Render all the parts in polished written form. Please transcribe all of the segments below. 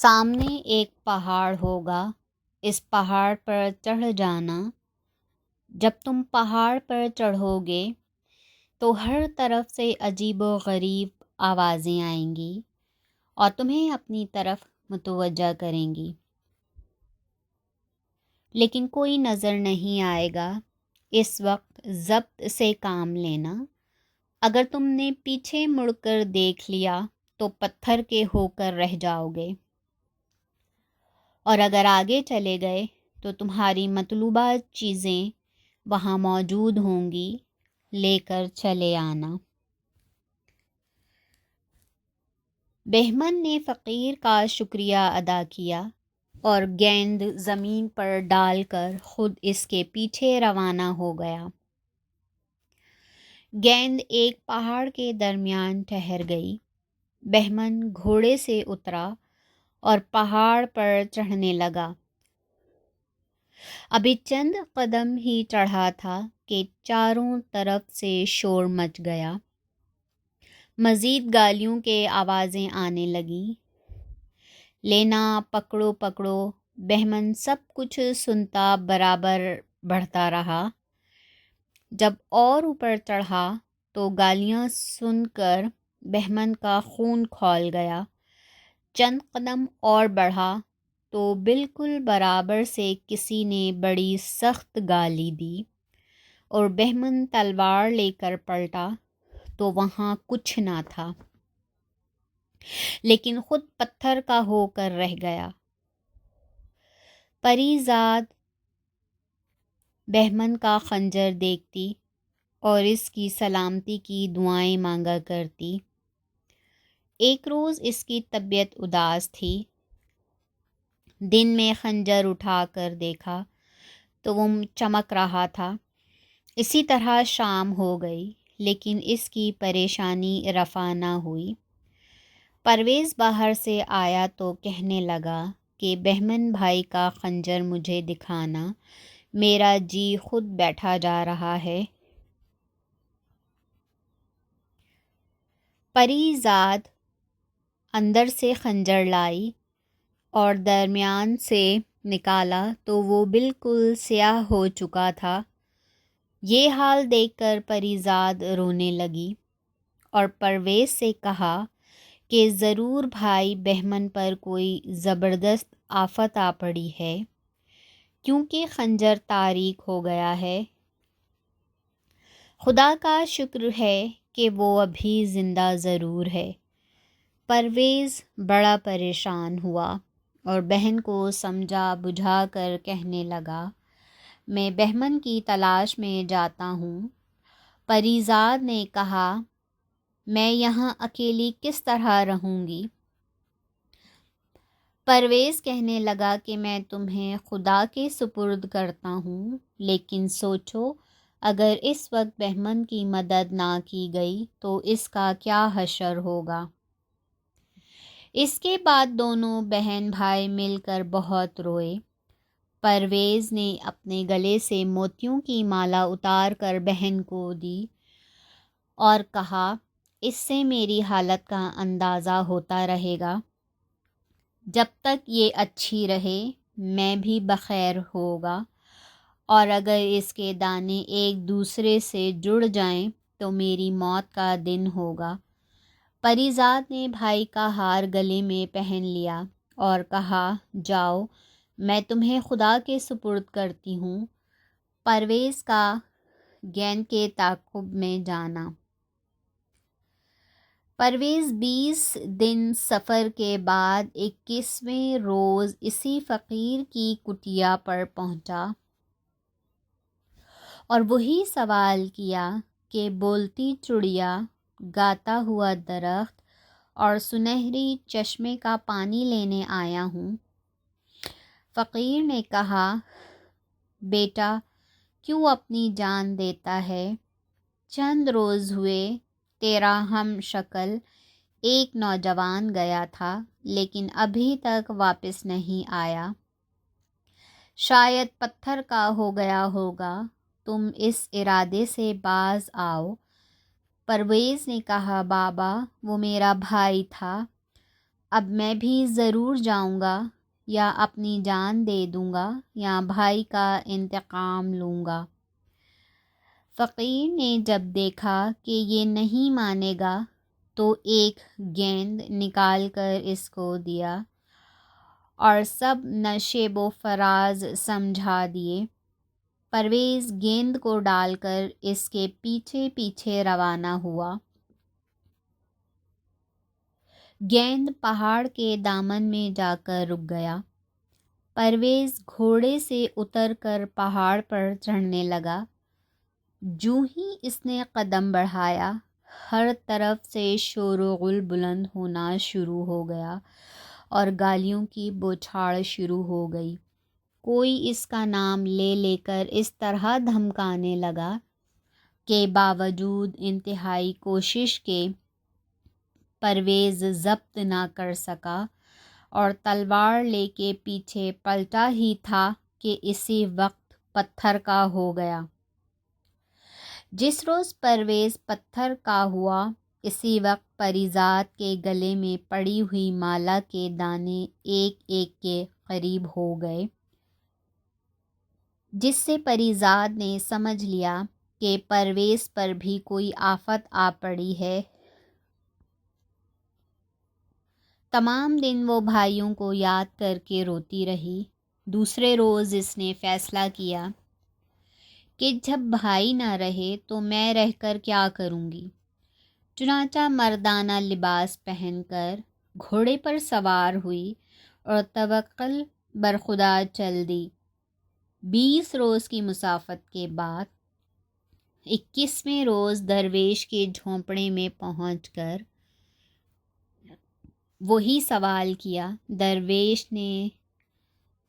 سامنے ایک پہاڑ ہوگا، اس پہاڑ پر چڑھ جانا۔ جب تم پہاڑ پر چڑھو گے تو ہر طرف سے عجیب و غریب آوازیں آئیں گی اور تمہیں اپنی طرف متوجہ کریں گی، لیکن کوئی نظر نہیں آئے گا۔ اس وقت ضبط سے کام لینا۔ اگر تم نے پیچھے مڑ کر دیکھ لیا تو پتھر کے ہو کر رہ جاؤ گے، اور اگر آگے چلے گئے تو تمہاری مطلوبہ چیزیں وہاں موجود ہوں گی، لے کر چلے آنا۔ بہمن نے فقیر کا شکریہ ادا کیا اور گیند زمین پر ڈال کر خود اس کے پیچھے روانہ ہو گیا۔ گیند ایک پہاڑ کے درمیان ٹھہر گئی۔ بہمن گھوڑے سے اترا اور پہاڑ پر چڑھنے لگا۔ ابھی چند قدم ہی چڑھا تھا کہ چاروں طرف سے شور مچ گیا۔ مزید گالیوں کے آوازیں آنے لگیں۔ لینا، پکڑو پکڑو۔ بہمن سب کچھ سنتا برابر بڑھتا رہا۔ جب اور اوپر چڑھا تو گالیاں سن کر بہمن کا خون کھول گیا۔ چند قدم اور بڑھا تو بالکل برابر سے کسی نے بڑی سخت گالی دی، اور بہمن تلوار لے کر پلٹا تو وہاں کچھ نہ تھا، لیکن خود پتھر کا ہو کر رہ گیا۔ پری زاد بہمن کا خنجر دیکھتی اور اس کی سلامتی کی دعائیں مانگا کرتی۔ ایک روز اس کی طبیعت اداس تھی۔ دن میں خنجر اٹھا کر دیکھا تو وہ چمک رہا تھا۔ اسی طرح شام ہو گئی، لیکن اس کی پریشانی رفع نہ ہوئی۔ پرویز باہر سے آیا تو کہنے لگا کہ بہمن بھائی کا خنجر مجھے دکھانا، میرا جی خود بیٹھا جا رہا ہے۔ پری زاد اندر سے خنجر لائی اور درمیان سے نکالا تو وہ بالکل سیاہ ہو چکا تھا۔ یہ حال دیکھ کر پری زاد رونے لگی اور پرویز سے کہا کہ ضرور بھائی بہمن پر کوئی زبردست آفت آ پڑی ہے، کیونکہ خنجر تاریک ہو گیا ہے۔ خدا کا شکر ہے کہ وہ ابھی زندہ ضرور ہے۔ پرویز بڑا پریشان ہوا اور بہن کو سمجھا بجھا کر کہنے لگا، میں بہمن کی تلاش میں جاتا ہوں۔ پری زاد نے کہا، میں یہاں اکیلی کس طرح رہوں گی؟ پرویز کہنے لگا کہ میں تمہیں خدا کے سپرد کرتا ہوں، لیکن سوچو اگر اس وقت بہمن کی مدد نہ کی گئی تو اس کا کیا حشر ہوگا۔ اس کے بعد دونوں بہن بھائی مل کر بہت روئے۔ پرویز نے اپنے گلے سے موتیوں کی مالا اتار کر بہن کو دی اور کہا، اس سے میری حالت کا اندازہ ہوتا رہے گا۔ جب تک یہ اچھی رہے میں بھی بخیر ہوگا، اور اگر اس کے دانے ایک دوسرے سے جڑ جائیں تو میری موت کا دن ہوگا۔ پری زاد نے بھائی کا ہار گلے میں پہن لیا اور کہا، جاؤ میں تمہیں خدا کے سپرد کرتی ہوں۔ پرویز کا گیند کے تعاقب میں جانا۔ پرویز 20 دن سفر کے بعد 21ویں روز اسی فقیر کی کٹیا پر پہنچا اور وہی سوال کیا کہ بولتی چڑیا، گاتا ہوا درخت اور سنہری چشمے کا پانی لینے آیا ہوں۔ فقیر نے کہا، بیٹا کیوں اپنی جان دیتا ہے؟ چند روز ہوئے تیرا ہم شکل ایک نوجوان گیا تھا، لیکن ابھی تک واپس نہیں آیا۔ شاید پتھر کا ہو گیا ہوگا، تم اس ارادے سے باز آؤ۔ پرویز نے کہا، بابا وہ میرا بھائی تھا، اب میں بھی ضرور جاؤں گا، یا اپنی جان دے دوں گا یا بھائی کا انتقام لوں گا۔ فقیر نے جب دیکھا کہ یہ نہیں مانے گا تو ایک گیند نکال کر اس کو دیا اور سب نشیب و فراز سمجھا دیے۔ پرویز گیند کو ڈال کر اس کے پیچھے پیچھے روانہ ہوا۔ گیند پہاڑ کے دامن میں جا کر رک گیا۔ پرویز گھوڑے سے اتر کر پہاڑ پر چڑھنے لگا۔ جوں ہی اس نے قدم بڑھایا، ہر طرف سے شور و غل بلند ہونا شروع ہو گیا اور گالیوں کی بوچھاڑ شروع ہو گئی۔ کوئی اس کا نام لے لے کر اس طرح دھمکانے لگا کہ باوجود انتہائی کوشش کے پرویز ضبط نہ کر سکا اور تلوار لے کے پیچھے پلٹا ہی تھا کہ اسی وقت پتھر کا ہو گیا۔ جس روز پرویز پتھر کا ہوا، اسی وقت پری زاد کے گلے میں پڑی ہوئی مالا کے دانے ایک ایک کے قریب ہو گئے، جس سے پری زاد نے سمجھ لیا کہ پرویز پر بھی کوئی آفت آ پڑی ہے۔ تمام دن وہ بھائیوں کو یاد کر کے روتی رہی۔ دوسرے روز اس نے فیصلہ کیا کہ جب بھائی نہ رہے تو میں رہ کر کیا کروں گی۔ چنانچہ مردانہ لباس پہن کر گھوڑے پر سوار ہوئی اور توکل برخدا چل دی۔ 20 روز کی مسافت کے بعد 21ویں روز درویش کے جھونپڑے میں پہنچ کر وہی سوال کیا۔ درویش نے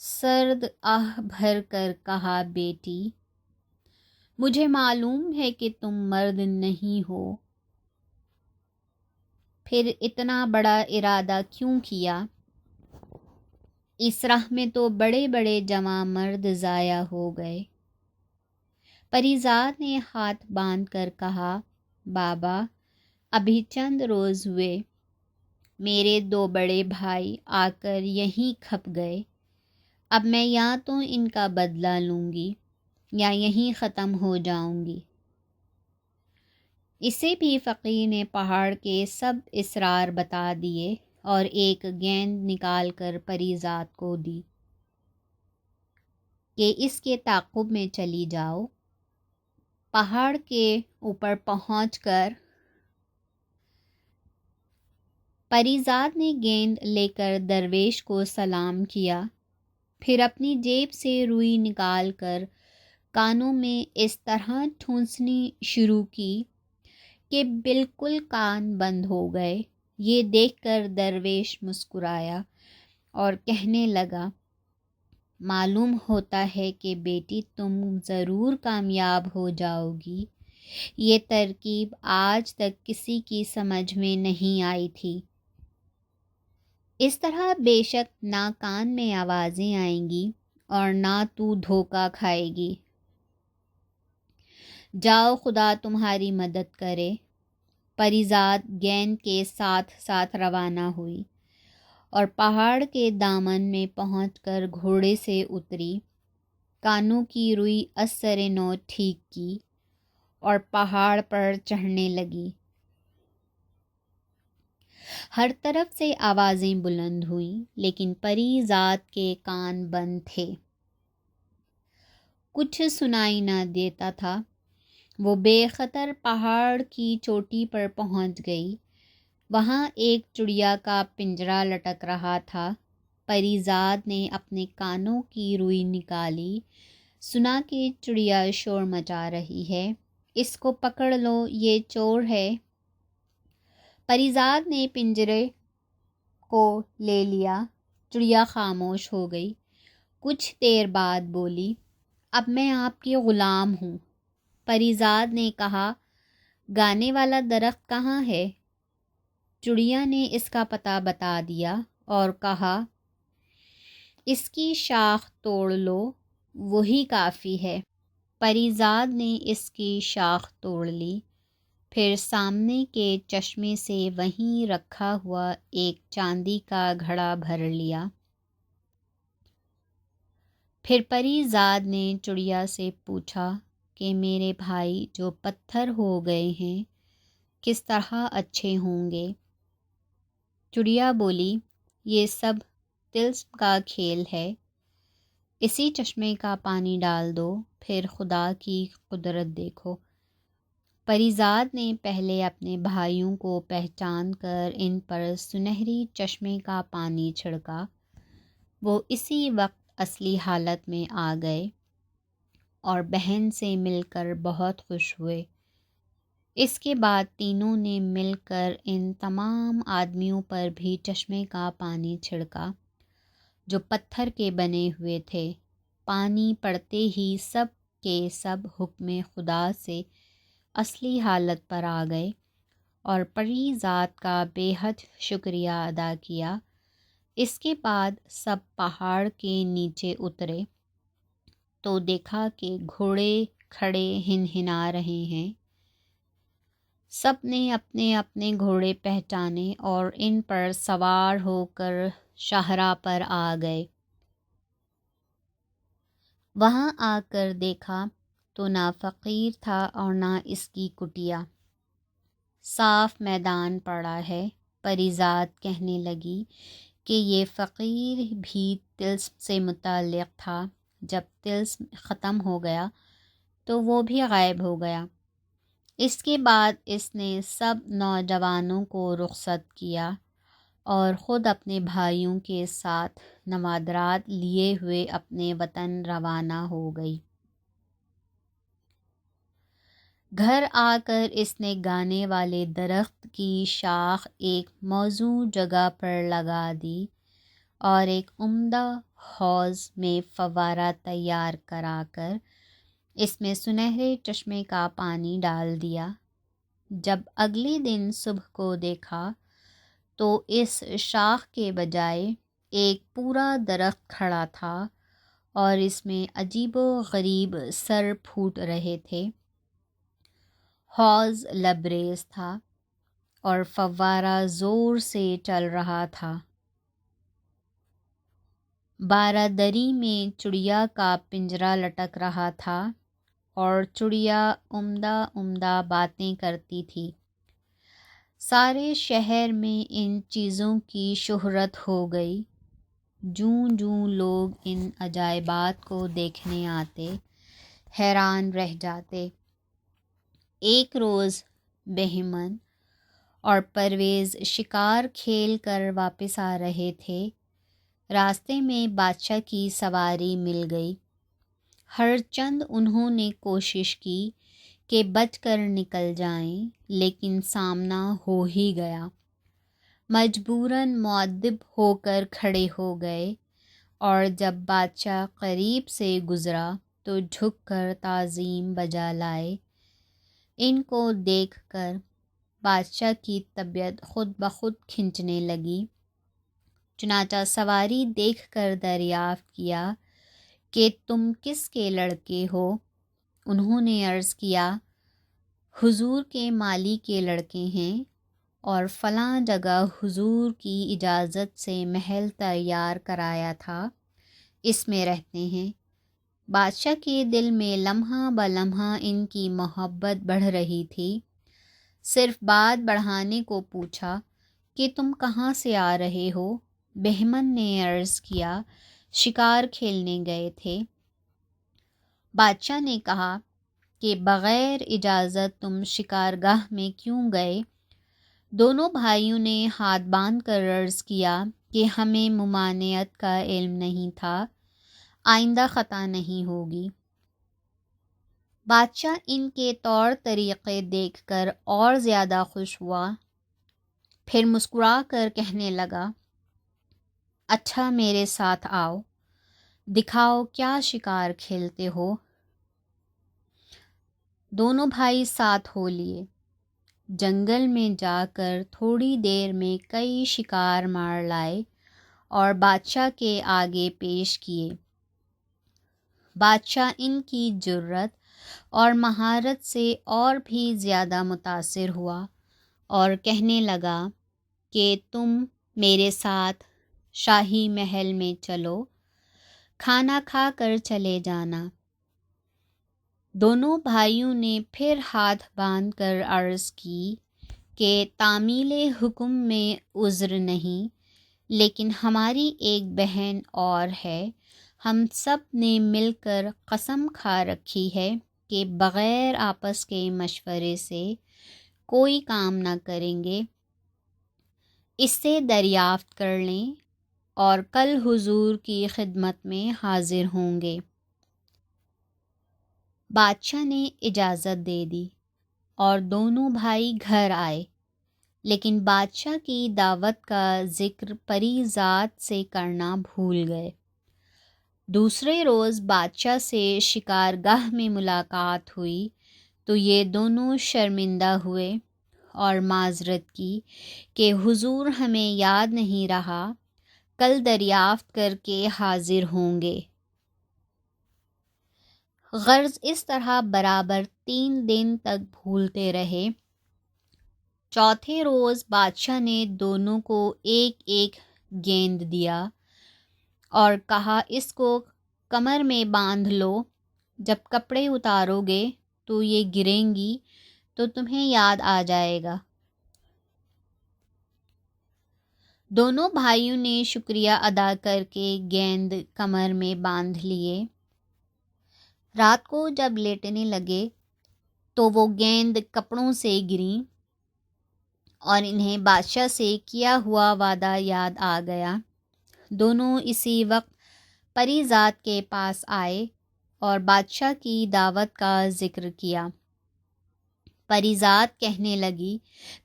سرد آہ بھر کر کہا، بیٹی، مجھے معلوم ہے کہ تم مرد نہیں ہو، پھر اتنا بڑا ارادہ کیوں کیا؟ اس راہ میں تو بڑے بڑے جوان مرد ضائع ہو گئے۔ پری زاد نے ہاتھ باندھ کر کہا، بابا، ابھی چند روز ہوئے، میرے 2 بڑے بھائی آ کر یہیں کھپ گئے۔ اب میں یا تو ان کا بدلہ لوں گی یا یہیں ختم ہو جاؤں گی۔ اسے بھی فقیر نے پہاڑ کے سب اسرار بتا دیے اور ایک گیند نکال کر پری زاد کو دی کہ اس کے تعاقب میں چلی جاؤ۔ پہاڑ کے اوپر پہنچ کر پری زاد نے گیند لے کر درویش کو سلام کیا، پھر اپنی جیب سے روئی نکال کر کانوں میں اس طرح ٹھونسنی شروع کی کہ بالکل کان بند ہو گئے۔ یہ دیکھ کر درویش مسکرایا اور کہنے لگا، معلوم ہوتا ہے کہ بیٹی تم ضرور کامیاب ہو جاؤ گی۔ یہ ترکیب آج تک کسی کی سمجھ میں نہیں آئی تھی۔ اس طرح بے شک نہ کان میں آوازیں آئیں گی اور نہ تو دھوکہ کھائے گی۔ جاؤ، خدا تمہاری مدد کرے۔ پری زاد گیند کے ساتھ ساتھ روانہ ہوئی اور پہاڑ کے دامن میں پہنچ کر گھوڑے سے اتری، کانوں کی روئی ازسر نو ٹھیک کی اور پہاڑ پر چڑھنے لگی۔ ہر طرف سے آوازیں بلند ہوئیں، لیکن پری زاد کے کان بند تھے، کچھ سنائی نہ دیتا تھا۔ وہ بے خطر پہاڑ کی چوٹی پر پہنچ گئی۔ وہاں ایک چڑیا کا پنجرا لٹک رہا تھا۔ پری زاد نے اپنے کانوں کی روئی نکالی، سنا کہ چڑیا شور مچا رہی ہے، اس کو پکڑ لو، یہ چور ہے۔ پری زاد نے پنجرے کو لے لیا۔ چڑیا خاموش ہو گئی، کچھ دیر بعد بولی، اب میں آپ کی غلام ہوں۔ پری زاد نے کہا، گانے والا درخت کہاں ہے؟ چڑیا نے اس کا پتہ بتا دیا اور کہا، اس کی شاخ توڑ لو، وہی کافی ہے۔ پری زاد نے اس کی شاخ توڑ لی، پھر سامنے کے چشمے سے وہیں رکھا ہوا ایک چاندی کا گھڑا بھر لیا۔ پھر پری زاد نے چڑیا سے پوچھا کہ میرے بھائی جو پتھر ہو گئے ہیں کس طرح اچھے ہوں گے؟ چڑیا بولی، یہ سب طلسم کا کھیل ہے، اسی چشمے کا پانی ڈال دو، پھر خدا کی قدرت دیکھو۔ پری زاد نے پہلے اپنے بھائیوں کو پہچان کر ان پر سنہری چشمے کا پانی چھڑکا۔ وہ اسی وقت اصلی حالت میں آ گئے اور بہن سے مل کر بہت خوش ہوئے۔ اس کے بعد تینوں نے مل کر ان تمام آدمیوں پر بھی چشمے کا پانی چھڑکا جو پتھر کے بنے ہوئے تھے۔ پانی پڑتے ہی سب کے سب حکم خدا سے اصلی حالت پر آ گئے اور پری ذات کا بے حد شکریہ ادا کیا۔ اس کے بعد سب پہاڑ کے نیچے اترے تو دیکھا کہ گھوڑے کھڑے ہنہنا رہے ہیں۔ سب نے اپنے اپنے گھوڑے پہچانے اور ان پر سوار ہو کر شاہراہ پر آ گئے۔ وہاں آ کر دیکھا تو نہ فقیر تھا اور نہ اس کی کٹیا، صاف میدان پڑا ہے۔ پری زاد کہنے لگی کہ یہ فقیر بھی طلسم سے متعلق تھا، جب طلسم ختم ہو گیا تو وہ بھی غائب ہو گیا۔ اس کے بعد اس نے سب نوجوانوں کو رخصت کیا اور خود اپنے بھائیوں کے ساتھ نوادرات لیے ہوئے اپنے وطن روانہ ہو گئی۔ گھر آ کر اس نے گانے والے درخت کی شاخ ایک موزوں جگہ پر لگا دی اور ایک عمدہ حوض میں فوارہ تیار کرا کر اس میں سنہرے چشمے کا پانی ڈال دیا۔ جب اگلے دن صبح کو دیکھا تو اس شاخ کے بجائے ایک پورا درخت کھڑا تھا اور اس میں عجیب و غریب سر پھوٹ رہے تھے۔ حوض لبریز تھا اور فوارہ زور سے چل رہا تھا۔ بارہ دری میں چڑیا کا پنجرا لٹک رہا تھا اور چڑیا عمدہ باتیں کرتی تھی۔ سارے شہر میں ان چیزوں کی شہرت ہو گئی۔ جوں جوں لوگ ان عجائبات کو دیکھنے آتے، حیران رہ جاتے۔ ایک روز بہمن اور پرویز شکار کھیل کر واپس آ رہے تھے۔ راستے میں بادشاہ کی سواری مل گئی۔ ہر چند انہوں نے کوشش کی کہ بچ کر نکل جائیں، لیکن سامنا ہو ہی گیا۔ مجبوراً مؤدب ہو کر کھڑے ہو گئے اور جب بادشاہ قریب سے گزرا تو جھک کر تعظیم بجا لائے۔ ان کو دیکھ کر بادشاہ کی طبیعت خود بخود کھنچنے لگی۔ چنانچہ سواری دیکھ کر دریافت کیا کہ تم کس کے لڑکے ہو؟ انہوں نے عرض کیا، حضور کے مالی کے لڑکے ہیں اور فلاں جگہ حضور کی اجازت سے محل تیار کرایا تھا، اس میں رہتے ہیں۔ بادشاہ کے دل میں لمحہ بلمحہ ان کی محبت بڑھ رہی تھی۔ صرف بات بڑھانے کو پوچھا کہ تم کہاں سے آ رہے ہو؟ بہمن نے عرض کیا، شکار کھیلنے گئے تھے۔ بادشاہ نے کہا کہ بغیر اجازت تم شکارگاہ میں کیوں گئے؟ دونوں بھائیوں نے ہاتھ باندھ کر عرض کیا کہ ہمیں ممانعت کا علم نہیں تھا، آئندہ خطا نہیں ہوگی۔ بادشاہ ان کے طور طریقے دیکھ کر اور زیادہ خوش ہوا، پھر مسکرا کر کہنے لگا، اچھا میرے ساتھ آؤ، دکھاؤ کیا شکار کھیلتے ہو۔ دونوں بھائی ساتھ ہو لیے، جنگل میں جا کر تھوڑی دیر میں کئی شکار مار لائے اور بادشاہ کے آگے پیش کیے۔ بادشاہ ان کی جرت اور مہارت سے اور بھی زیادہ متاثر ہوا اور کہنے لگا کہ تم میرے ساتھ شاہی محل میں چلو، کھانا کھا کر چلے جانا۔ دونوں بھائیوں نے پھر ہاتھ باندھ کر عرض کی کہ تعمیل حکم میں عذر نہیں، لیکن ہماری ایک بہن اور ہے، ہم سب نے مل کر قسم کھا رکھی ہے کہ بغیر آپس کے مشورے سے کوئی کام نہ کریں گے، اس سے دریافت کر لیں اور کل حضور کی خدمت میں حاضر ہوں گے۔ بادشاہ نے اجازت دے دی اور دونوں بھائی گھر آئے، لیکن بادشاہ کی دعوت کا ذکر پری ذات سے کرنا بھول گئے۔ دوسرے روز بادشاہ سے شکارگاہ میں ملاقات ہوئی تو یہ دونوں شرمندہ ہوئے اور معذرت کی کہ حضور ہمیں یاد نہیں رہا، کل دریافت کر کے حاضر ہوں گے۔ غرض اس طرح برابر 3 دن تک بھولتے رہے۔ چوتھے روز بادشاہ نے دونوں کو ایک ایک گیند دیا اور کہا اس کو کمر میں باندھ لو، جب کپڑے اتارو گے تو یہ گریں گی تو تمہیں یاد آ جائے گا۔ دونوں بھائیوں نے شکریہ ادا کر کے گیند کمر میں باندھ لیے۔ رات کو جب لیٹنے لگے تو وہ گیند کپڑوں سے گریں اور انہیں بادشاہ سے کیا ہوا وعدہ یاد آ گیا۔ دونوں اسی وقت پری ذات کے پاس آئے اور بادشاہ کی دعوت کا ذکر کیا۔ پری ذات کہنے لگی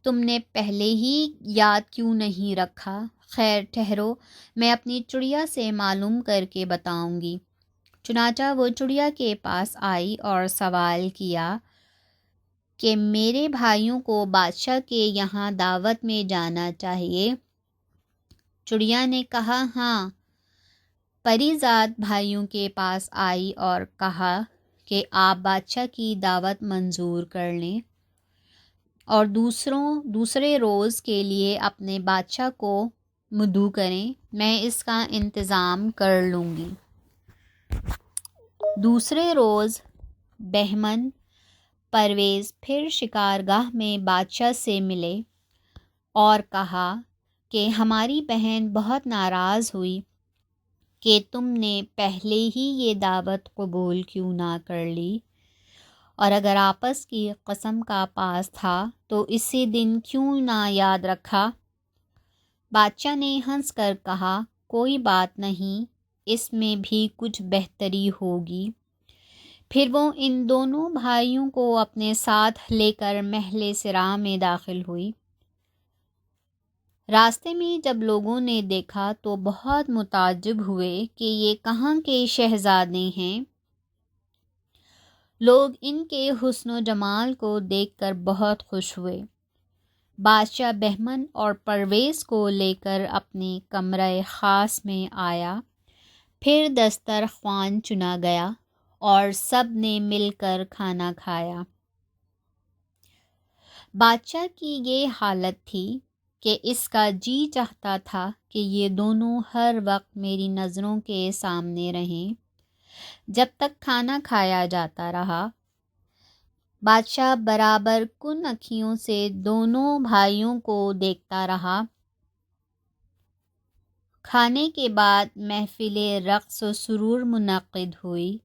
تم نے پہلے ہی یاد کیوں نہیں رکھا؟ خیر ٹھہرو، میں اپنی چڑیا سے معلوم کر کے بتاؤں گی۔ چنانچہ وہ چڑیا کے پاس آئی اور سوال کیا کہ میرے بھائیوں کو بادشاہ کے یہاں دعوت میں جانا چاہیے؟ چڑیا نے کہا ہاں۔ پری ذات بھائیوں کے پاس آئی اور کہا کہ آپ بادشاہ کی دعوت منظور کر لیں اور دوسرے روز کے لیے اپنے بادشاہ کو مدعو کریں، میں اس کا انتظام کر لوں گی۔ دوسرے روز بہمن پرویز پھر شکارگاہ میں بادشاہ سے ملے اور کہا کہ ہماری بہن بہت ناراض ہوئی کہ تم نے پہلے ہی یہ دعوت قبول کیوں نہ کر لی، اور اگر آپس کی قسم کا پاس تھا تو اسی دن کیوں نہ یاد رکھا؟ بادشاہ نے ہنس کر کہا کوئی بات نہیں، اس میں بھی کچھ بہتری ہوگی۔ پھر وہ ان دونوں بھائیوں کو اپنے ساتھ لے کر محل سرا میں داخل ہوئی۔ راستے میں جب لوگوں نے دیکھا تو بہت متعجب ہوئے کہ یہ کہاں کے شہزادے ہیں۔ لوگ ان کے حسن و جمال کو دیکھ کر بہت خوش ہوئے۔ بادشاہ بہمن اور پرویز کو لے کر اپنے کمرہ خاص میں آیا، پھر دسترخوان چنا گیا اور سب نے مل کر کھانا کھایا۔ بادشاہ کی یہ حالت تھی کہ اس کا جی چاہتا تھا کہ یہ دونوں ہر وقت میری نظروں کے سامنے رہیں۔ جب تک کھانا کھایا جاتا رہا، بادشاہ برابر کن اکھیوں سے دونوں بھائیوں کو دیکھتا رہا۔ کھانے کے بعد محفل رقص و سرور منعقد ہوئی۔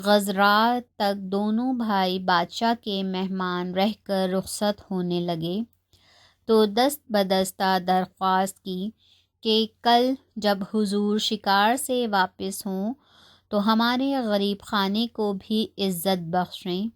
غذرات تک دونوں بھائی بادشاہ کے مہمان رہ کر رخصت ہونے لگے تو دست بدستہ درخواست کی کہ کل جب حضور شکار سے واپس ہوں تو ہمارے غریب خانے کو بھی عزت بخشیں۔